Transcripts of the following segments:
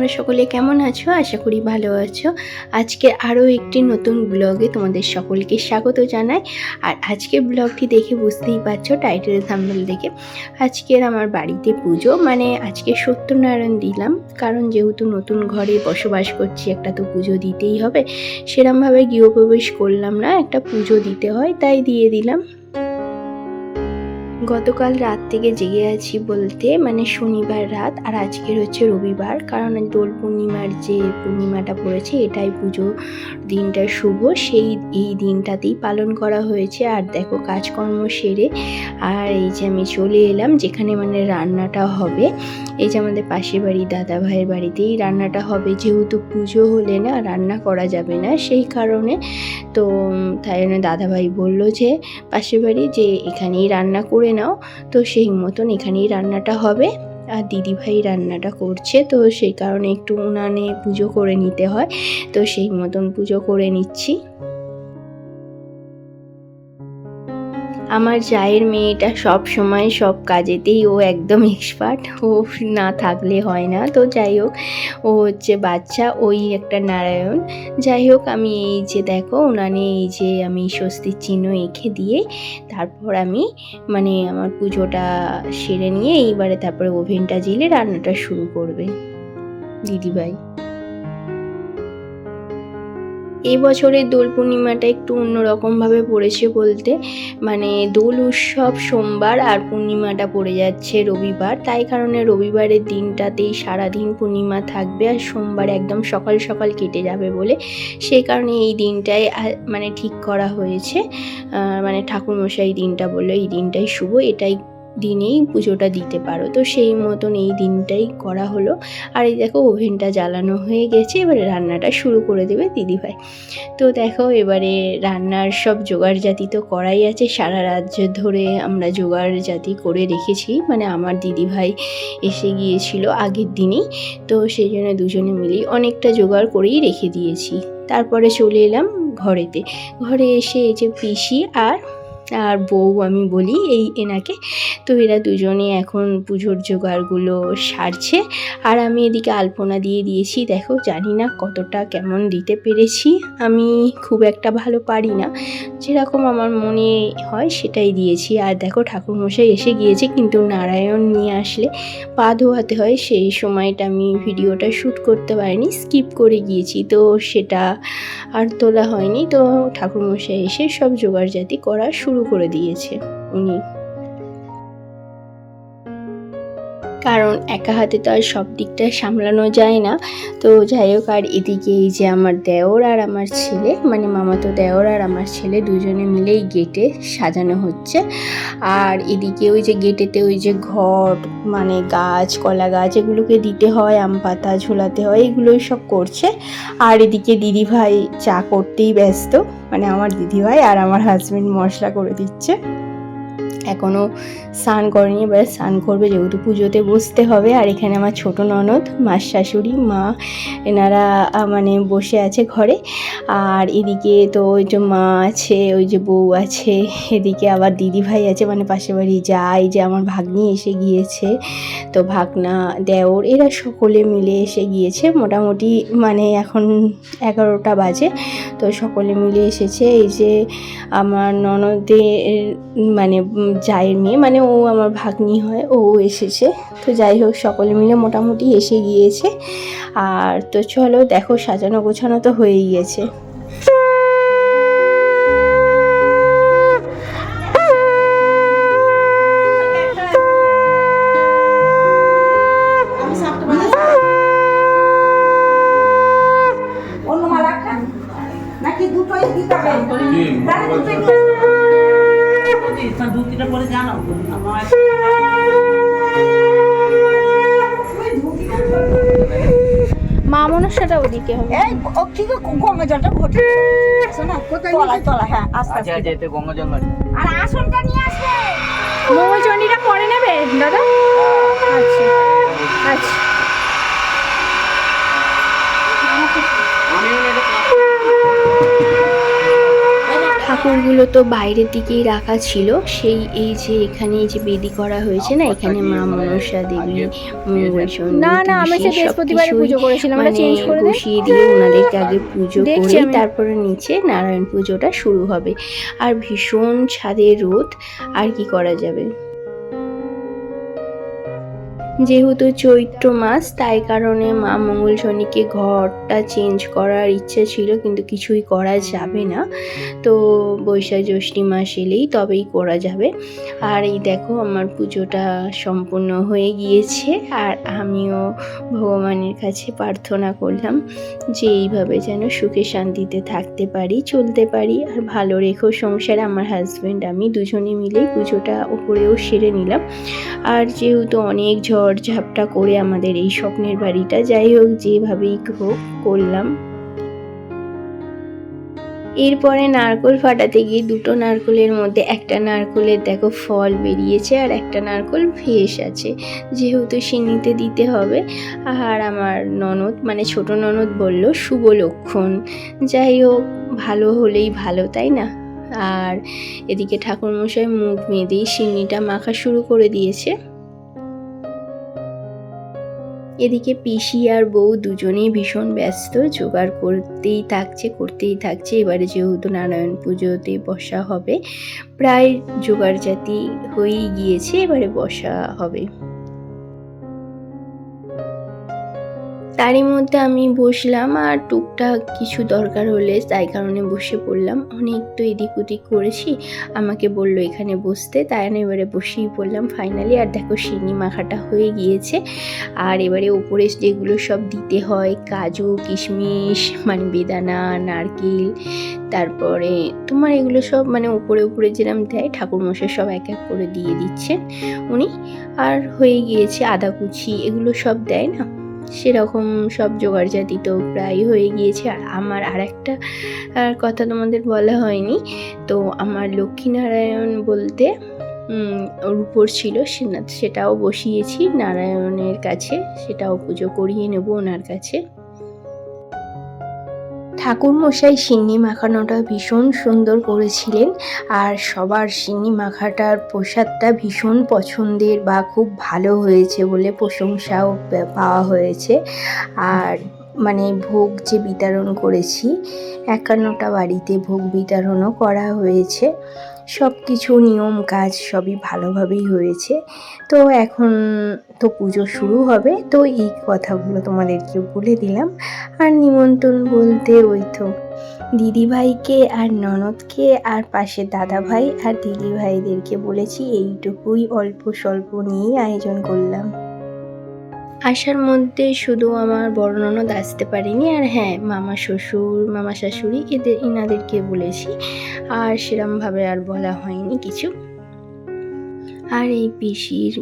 তোমরা সকলে কেমন আছো? আশা করি ভালো আছো। আজকে আরও একটি নতুন ব্লগে তোমাদের সকলকে স্বাগত জানাই। আর আজকের ব্লগটি দেখে বুঝতেই পারছো, টাইটেল থাম্বনেল দেখে। আজকের আমার বাড়িতে পুজো, মানে আজকে সত্যনারায়ণ দিলাম, কারণ যেহেতু নতুন ঘরে বসবাস করছি একটা তো পুজো দিতেই হবে। সেরমভাবে গৃহপ্রবেশ করলাম না, একটা পুজো দিতে হয়, তাই দিয়ে দিলাম। গতকাল রাত থেকে জেগে আছি বলতে, মানে শনিবার রাত, আর আজকের হচ্ছে রবিবার, কারণ দোল পূর্ণিমার যে পূর্ণিমাটা পড়েছে এটাই পুজো দিনটা শুভ, এই দিনটাতেই পালন করা হয়েছে। আর দেখো কাজকর্ম সেরে আর এই যে আমি চলে এলাম যেখানে মানে রান্নাটা হবে। এই যে আমাদের পাশের বাড়ি দাদা ভাইয়ের বাড়িতেই রান্নাটা হবে, যেহেতু পুজো হলে না রান্না করা যাবে না, সেই কারণে তো তাই জন্য দাদাভাই বললো যে পাশের বাড়ি যে এখানেই রান্না করে নাও, তো সেই মতন এখানেই রান্নাটা হবে। আর দিদিভাই রান্নাটা করছে, তো সেই কারণে একটু উনানে পুজো করে নিতে হয়, তো সেই মতন পুজো করে নিচ্ছি। আমার জায়ের মেয়েটা সব সময় সব কাজেতেই ও একদম এক্সপার্ট, ও না থাকলে হয় না। তো যাই হোক, ও হচ্ছে বাচ্চা, ওই একটা নারায়ণ। যাই হোক, আমি এই যে দেখো উনানে এই যে আমি স্বস্তির চিহ্ন এঁকে দিয়ে তারপর আমি মানে আমার পুজোটা সেরে নিয়ে এইবারে তারপরে ওভেনটা জ্বেলে রান্নাটা শুরু করবে দিদিভাই। এই বছরের দোল পূর্ণিমাটা একটু অন্যরকমভাবে পড়েছে বলতে, মানে দোল উৎসব সোমবার আর পূর্ণিমাটা পড়ে যাচ্ছে রবিবার, তাই কারণে রবিবারের দিনটাতেই সারাদিন পূর্ণিমা থাকবে আর সোমবার একদম সকাল সকাল কেটে যাবে বলে সেই কারণে এই দিনটাই মানে ঠিক করা হয়েছে। মানে ঠাকুরমশাই দিনটা বললো এই দিনটাই শুভ, এটাই দিনেই পুজোটা দিতে পারো, তো সেই মতন এই দিনটাই করা হলো। আর এই দেখো ওভেনটা জ্বালানো হয়ে গেছে, এবারে রান্নাটা শুরু করে দেবে দিদিভাই। তো দেখো এবারে রান্নার সব জোগাড় জাতি তো করাই আছে, সারা রাত ধরে আমরা জোগাড় জাতি করে রেখেছি, মানে আমার দিদিভাই এসে গিয়েছিল আগের দিনই, তো সেই জন্য দুজনে মিলেই অনেকটা জোগাড় করেই রেখে দিয়েছি। তারপরে চলে এলাম ঘরে এসে এই যে পিসি আর বউ আমি বলি এনাকে, তো এরা দুজনে এখন পুজোর জোগাড়গুলো সারছে। আর আমি এদিকে আলপনা দিয়ে দিয়েছি, দেখো জানি না কতটা কেমন দিতে পেরেছি, আমি খুব একটা ভালো পারি না, যেরকম আমার মনে হয় সেটাই দিয়েছি। আর দেখো ঠাকুরমশাই এসে গিয়েছে, কিন্তু নারায়ণ নিয়ে আসলে পা ধোয়াতে হয়, সেই সময়টা আমি ভিডিওটা শ্যুট করতে পারিনি, স্কিপ করে গিয়েছি, তো সেটা আর তোলা হয়নি। তো ঠাকুরমশাই এসে সব জোগাড়জাতি করা শুরু করে দিয়েছে উনি, কারণ একা হাতে তো আর সব দিকটা সামলানো যায় না। তো যাই হোক, আর এদিকে এই যে আমার দেওর আর আমার ছেলে, মানে মামাতো দেওর আর আমার ছেলে দুজনে মিলেই গেটে সাজানো হচ্ছে। আর এদিকে ওই যে গেটেতে ওই যে ঘট, মানে গাছ, কলা গাছ, এগুলোকে দিতে হয়, আম পাতা ঝোলাতে হয়, এগুলোই সব করছে। আর এদিকে দিদিভাই চা করতেই ব্যস্ত, মানে আমার দিদিভাই, আর আমার হাজবেন্ড মশলা করে দিচ্ছে। এখনও স্নান করেনি, এবার স্নান করবে যেহেতু পুজোতে বসতে হবে। আর এখানে আমার ছোট ননদ, মার শাশুড়ি, মা, এনারা মানে বসে আছে ঘরে। আর এদিকে তো ওই যে মা আছে, ওই যে বউ আছে, এদিকে আবার দিদিভাই আছে, মানে পাশের বাড়ি যায়, যে আমার ভাগ্নি এসে গিয়েছে, তো ভাগনা, দেওর, এরা সকলে মিলে এসে গিয়েছে। মোটামুটি মানে এখন 11টা বাজে, তো সকলে মিলে এসেছে। এই যে আমার ননদের মানে জায়ের মেয়ে, মানে ও আমার ভাগ্নি হয়, ও এসেছে। তো যাই হোক, সকলে মিলে মোটামুটি এসে গিয়েছে। আর তো চলো দেখো, সাজানো গোছানো তো হয়ে গিয়েছে। মা মনসাটা ওদিকে হবে, এই গঙ্গা জলটা ঘটে শোনা কোথায় তলা, হ্যাঁ আস্তে আস্তে যেতে গঙ্গা জল, আর আসনটা নিয়ে আসবে, মঙ্গলচণ্ডীটা পরে নেবে দাদা। আচ্ছা আচ্ছা, ঠাকুরগুলো তো বাইরের দিকেই রাখা ছিল, সেই এই যে এখানে এই যে বেদি করা হয়েছে না, এখানে মা মনসা দেবী, মঙ্গলচণ্ডী, না না আমি সে বৃহস্পতিবারে পুজো করেছিলাম, এটা চেঞ্জ করে দে। বসিয়ে দিয়ে ওনাদেরকে আগে পুজো করে তারপরে নিচে নারায়ণ পুজোটা শুরু হবে। আর ভীষণ ছাদের রোদ, আর কি করা যাবে। যেহেতু চৈত্র মাস তাই কারণে মা মঙ্গলচণ্ডীকে ঘরটা চেঞ্জ করার ইচ্ছে ছিল, কিন্তু কিছুই করা যাবে না। তো বৈশাখ জ্যৈষ্ঠী মাস এলেই তবেই করা যাবে। আর এই দেখো আমার পুজোটা সম্পূর্ণ হয়ে গিয়েছে, আর আমিও ভগবানের কাছে প্রার্থনা করলাম যে এইভাবে যেন সুখে শান্তিতে থাকতে পারি, চলতে পারি, আর ভালো রেখো সংসারে। আমার হাজব্যান্ড আমি দুজনে মিলেই পুজোটা উপরেও সেরে নিলাম। আর যেহেতু অনেক ঝড় ঝাপটা করে আমাদের এই স্বপ্নের বাড়িটা, যাই হোক যেভাবেই হোক করলাম। এরপরে নারকোল ফাটাতে গিয়ে দুটো নারকোলের মধ্যে একটা নারকোলের দেখো ফল বেরিয়েছে, আর একটা নারকোল ভেস আছে, যেহেতু সিন্নিতে দিতে হবে। আর আমার ননদ মানে ছোট ননদ বলল শুভ লক্ষণ, যাই হোক ভালো হলেই ভালো, তাই না। আর এদিকে ঠাকুরমশাই মুখ বেঁধেই সিন্নিটা মাখা শুরু করে দিয়েছে। এদিকে পিসি আর বউ দুজনেই ভীষণ ব্যস্ত, জোগাড় করতেই থাকছে। এবারে যেহেতু নারায়ণ পুজোতে বসা হবে, প্রায় জোগাড় জাতি হয়েই গিয়েছে, এবারে বসা হবে। তারই মধ্যে আমি বসলাম, আর টুকটাক কিছু দরকার হলে তাই কারণে বসে পড়লাম। অনেক তো এদিক ওদিক করেছি, আমাকে বললো এখানে বসতে, তাই আমি এবারে বসেই পড়লাম ফাইনালি। আর দেখো সিন্নি মাখাটা হয়ে গিয়েছে, আর এবারে উপরে যেগুলো সব দিতে হয়, কাজু কিশমিশ মানে বেদানা নারকেল, তারপরে তোমার এগুলো সব মানে উপরে উপরে যেরকম দেয় ঠাকুরমশাই সব এক এক করে দিয়ে দিচ্ছেন উনি। আর হয়ে গিয়েছে আদা কুচি, এগুলো সব দেয় না, সেরকম সব জোগাড় জাতি তো প্রায় হয়ে গিয়েছে। আর আমার আর একটা কথা তোমাদের বলা হয়নি, তো আমার লক্ষ্মীনারায়ণ বলতে রূপোর ছিল, সেটাও বসিয়েছি নারায়ণের কাছে, সেটাও পুজো করিয়ে নেব ওনার কাছে। ঠাকুরমশাই সিন্নি মাখানোটা ভীষণ সুন্দর করেছিলেন, আর সবার সিন্নি মাখাটার প্রসাদটা ভীষণ পছন্দের বা খুব ভালো হয়েছে বলে প্রশংসাও পাওয়া হয়েছে। আর মানে ভোগ যে বিতরণ করেছি, 51টা বাড়িতে ভোগ বিতরণও করা হয়েছে। সব কিছু নিয়ম কাজ সবই ভালোভাবেই হয়েছে। তো এখন তো পুজো শুরু হবে, তো এই কথাগুলো তোমাদেরকে বলে দিলাম। আর নিমন্ত্রণ বলতে ওই তো দিদিভাইকে আর ননদকে আর পাশে দাদাভাই আর দিদিভাইদেরকে বলেছি, এইটুকুই অল্প স্বল্প নিয়েই আয়োজন করলাম। আসার মধ্যে শুধু আমার বড় ননদ আসতে পারেনি, আর হ্যাঁ মামা শ্বশুর মামা শাশুড়ি এনাদেরকে বলেছি, আর সেরমভাবে আর বলা হয়নি কিছু। আর এই পিসির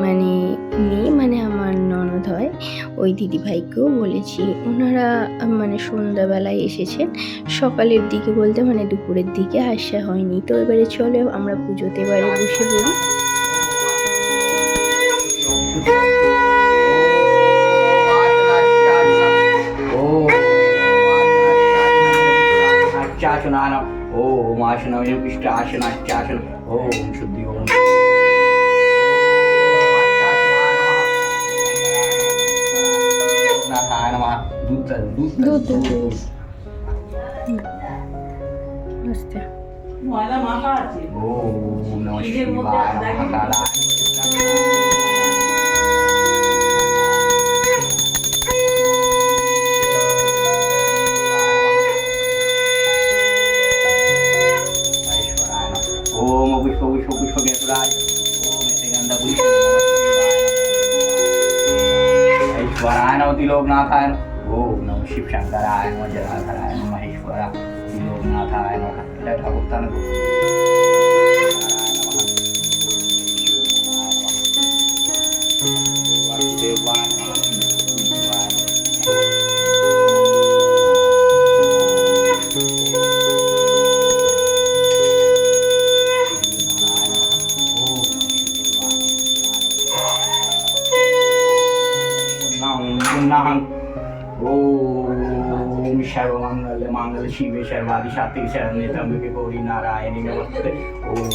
মানে মেয়ে মানে আমার ননদ হয়, ওই দিদিভাইকেও বলেছি। ওনারা মানে সন্ধ্যাবেলায় এসেছেন, সকালের দিকে বলতে মানে দুপুরের দিকে আসা হয়নি। তো এবারে চলে আমরা পুজোতে এবারে বসে পড়ি। ओम आशनम विष्ट आशनाचासन ओम शुद्धि ओम नाथाय नमः दूत नमस्ते। ओम नमः शिवाय महाकालाय पुष्प गेतुराज ओम गंधा पुष्प ऐश्वराय नमः त्रिलोकनाथाय ओम नमः शिव शंकराय नमः जलाधराय नमः महेश्वरा त्रिलोकनाथाय नमः ठाकुर ओम सर्वमंगल मांगल शिवे सर्वादि सात्विक शरण्ये त्र्यंबके गौरी नारायणी नमस्ते। ओम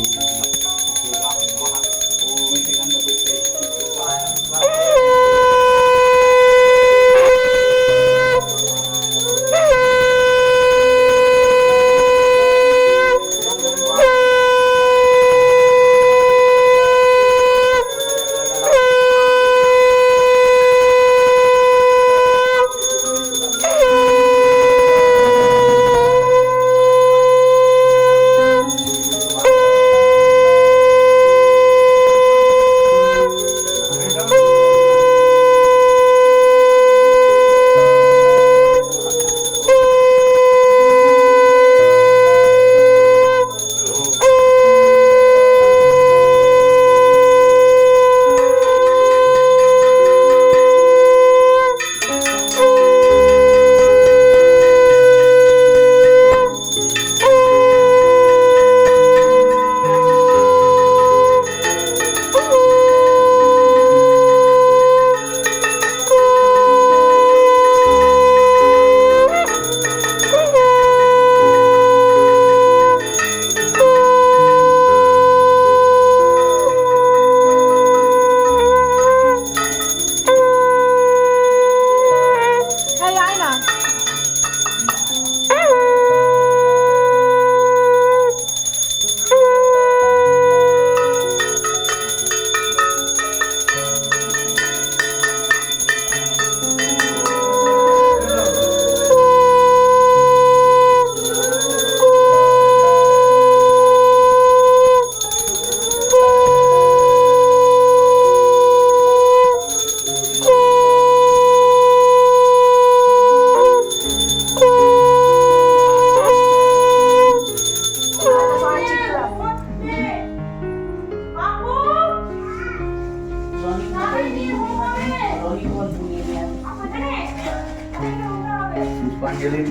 পুষ্পাঞ্জলি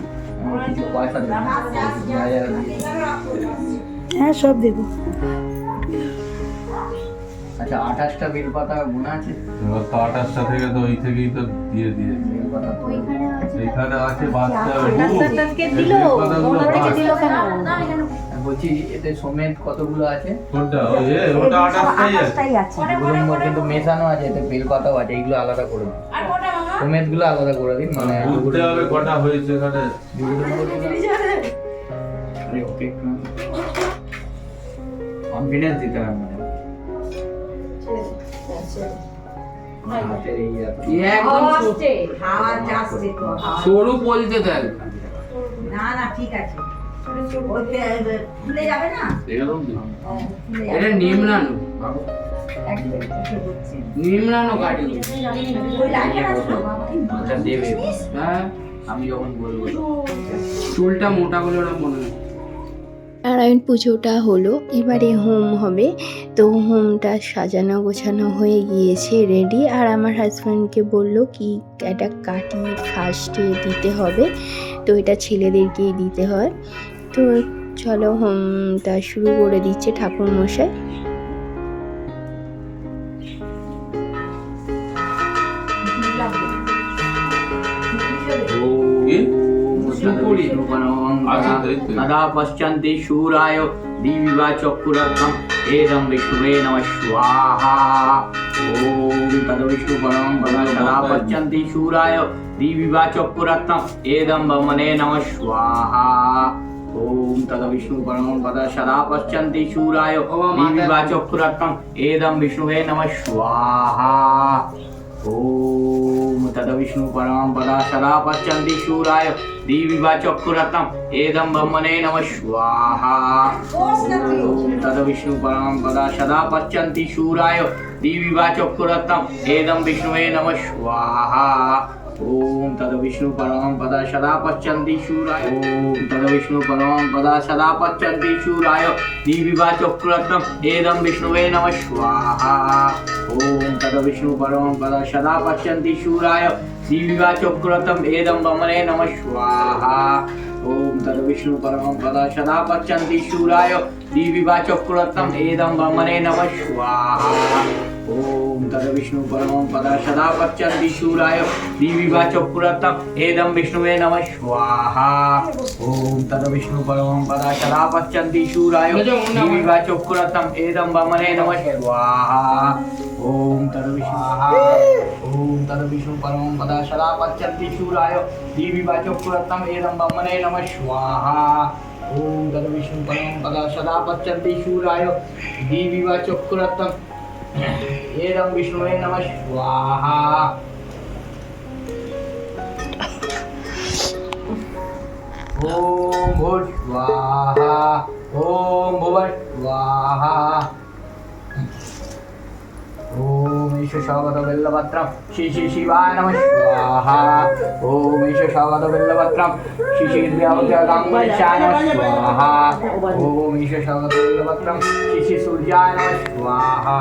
কিছু পয়সা হ্যাঁ সব দেবো। আচ্ছা 28টা বেলপাতা গোনা আছে? এবার তো 28টা থেকে তো ওই থেকেই তো দিয়ে দিয়েছে। বেলপাতা তো এখানে আছে বাচ্চা বলছি এতে সমেত কতগুলো আছে? কোনটা ওটা 28টাই আছে। এগুলোর কিন্তু মেশানো আছে, এতে বেলপাতাও আছে, এইগুলো আলাদা করে দিন, সমেত গুলো আলাদা করে দিন। মানে বুঝতে হবে কটা হয়েছে এখানে। কনফিডেন্স দিতে হবে মানে সরু বলতে দেয় না না ঠিক আছে খুলে যাবে না এটা নিম্নানো নিম্নানো কাটি দেবে। হ্যাঁ আমি যখন বলবো চুলটা মোটা বলে ওরা মনে হয়। নারায়ণ পুজোটা হলো, এবারে হোম হবে। তো হোমটা সাজানো গোছানো হয়ে গিয়েছে রেডি। আর আমার হাজব্যান্ডকে বললো কি একটা কাটি ফার্স্টে দিতে হবে, তো এটা ছেলেদেরকেই দিতে হয়। তো চলো হোমটা শুরু করে দিচ্ছে ঠাকুর মশাই। तदा पश्यन्ति शूराय दीविवा चक्षुरत्नम् एदं विष्णुवे नमः स्वाहा। ॐ तद्विष्णुपरं तदा पश्यन्ति शूराय दीविवा चक्षुरत्नम् एदं ब्रह्मणे नमः स्वाहा। ॐ तद्विष्णुपरं तदा सदा पश्यन्ति शूराय दीविवा चक्षुरत्नम् एदं विष्णुवे नमः स्वाहा। ॐ तद्विष्णुपरं तदा सदा पश्यन्ति शूराय दीविवा चक्षुरत्नम् एदं ब्रह्मणे नमः स्वाहा। ॐ तद्विष्णुपरं तदा सदा पश्यन्ति शूराय दीविवा चक्षुरत्नम् एदं विष्णुवे नमः स्वाहा। ॐ तद्विष्णुपरं तदा सदा पश्यन्ति शूराय ॐ तद्विष्णुपरं तदा सदा पश्यन्ति शूराय दीविवा चक्षुरत्नम् एदं विष्णुवे नमः स्वाहा। ॐ तद्विष्णुपरं तदा सदा पश्यन्ति शूराय दीविवा चक्षुरत्नम् एदं ब्रह्मणे नमः स्वाहा। ॐ तद्विष्णुपरं तदा सदा पश्यन्ति शूराय दीविवा चक्षुरत्नम् एदं ब्रह्मणे नमः स्वाहा। ओम तद विष्णु परमं पदा सदा पच्यन्ति शूराय दीविवा चक्कुरत्तम एदं विष्णुवे नमः स्वाहा ओम तद विष्णु परमं पदा सदा पच्यन्ति शूराय दीविवा चक्कुरत्तम एदं वामने नमः स्वाहा ओम तद विष्णु परमं पदा सदा पच्यन्ति शूराय दीविवा चक्कुरत्तम एदं वामने नमः स्वाहा ओम तद विष्णु परमं पदा सदा पच्यन्ति शूराय दीविवा चक्कुरत्तम एदं विष्णुवे नमः स्वाहा ओम भूर् स्वाहा ओम भुवः स्वाहा ओम ईश शावत बिल्लपत्रम श्री श्री शिवाय नमः स्वाहा ओम ईश शावत बिल्लपत्रम श्री श्री द्रव्यगांगुलिशाय नमः स्वाहा ओम ईश शावत बिल्लपत्रम श्री श्री सूर्याय नमः स्वाहा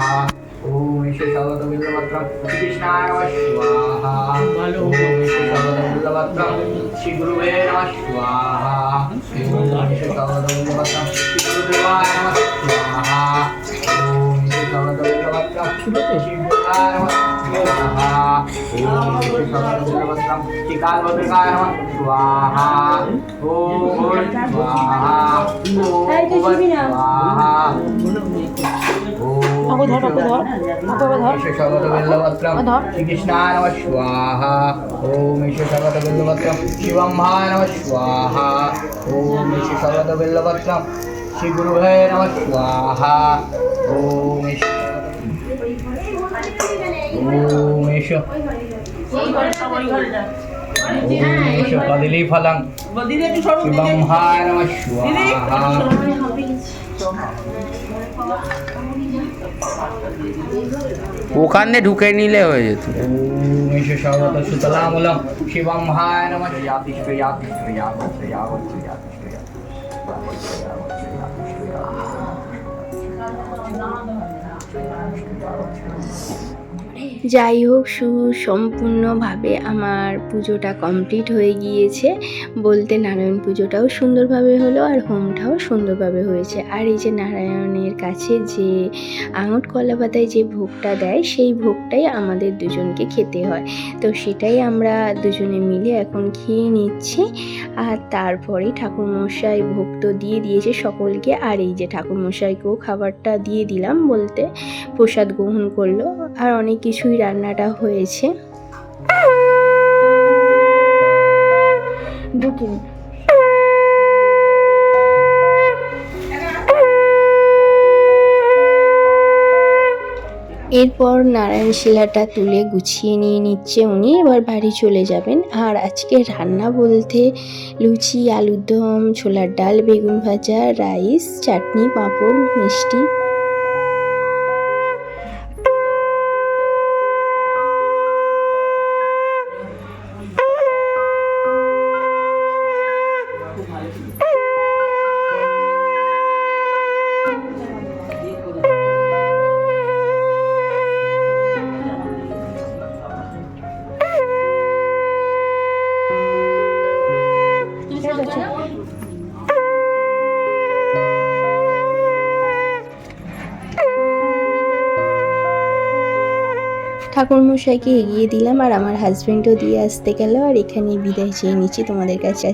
ओम ईश शावत बिल्लपत्रम श्री कृष्णाय नमः स्वाहा ओम ईश शावत बिल्लपत्रम श्री गुरुवे नमः स्वाहा ओम ईश शावत बिल्लपत्रम श्री गुरुदेवाय नमः स्वाहा ओम ईश शावत बिल्लपत्रम श्री बुद्धाय नमः स्वाहा ओम ईश शावत बिल्लपत्रम श्री कालभद्रकाय नमः स्वाहा ओम भूर् स्वाहा ओम भुवः स्वाहा श्री कृष्णाय नमः स्वाहा ओम ईश शावत बिल्लपत्रम शिवम्भाय नमः स्वाहा ओम ईश शावत बिल्लपत्रम श्री गुरुवे नमः स्वाहा ओम ईश कदलीफलं शिवम्भाय नमः स्वाहा ওখানে ঢুকে নিলে হয়ে যেত ओम ईश शावत सुतलामूलम शिवम्भाय नमः যাই হোক সুসম্পূর্ণভাবে আমার পুজোটা কমপ্লিট হয়ে গিয়েছে বলতে নারায়ণ পুজোটাও সুন্দরভাবে হলো আর হোমটাও সুন্দরভাবে হয়েছে। আর এই যে নারায়ণের কাছে যে আঙট কলা পাতায় যে ভোগটা দেয় সেই ভোগটাই আমাদের দুজনকে খেতে হয়, তো সেটাই আমরা দুজনে মিলে এখন খেয়ে নিচ্ছি। আর তারপরে ঠাকুরমশাই ভোগ তো দিয়ে দিয়েছে সকলকে, আর এই যে ঠাকুরমশাইকেও খাবারটা দিয়ে দিলাম বলতে প্রসাদ গ্রহণ করলো। আর অনেক কিছুই রান্নাটা হয়েছে। এরপর নারায়ণ শিলাটা তুলে গুছিয়ে নিয়ে নিচ্ছে উনি, এবার বাড়ি চলে যাবেন। আর আজকে রান্না বলতে লুচি, আলুর দম, ছোলার ডাল, বেগুন ভাজা, রাইস, চাটনি, পাঁপড়, মিষ্টি। ঠাকুরমশাইকে এগিয়ে দিলাম আর আমার হাজবেন্ডও দিয়ে আসতে গেল। আর এখানে বিদায় চেয়ে নিচ্ছি তোমাদের কাছে।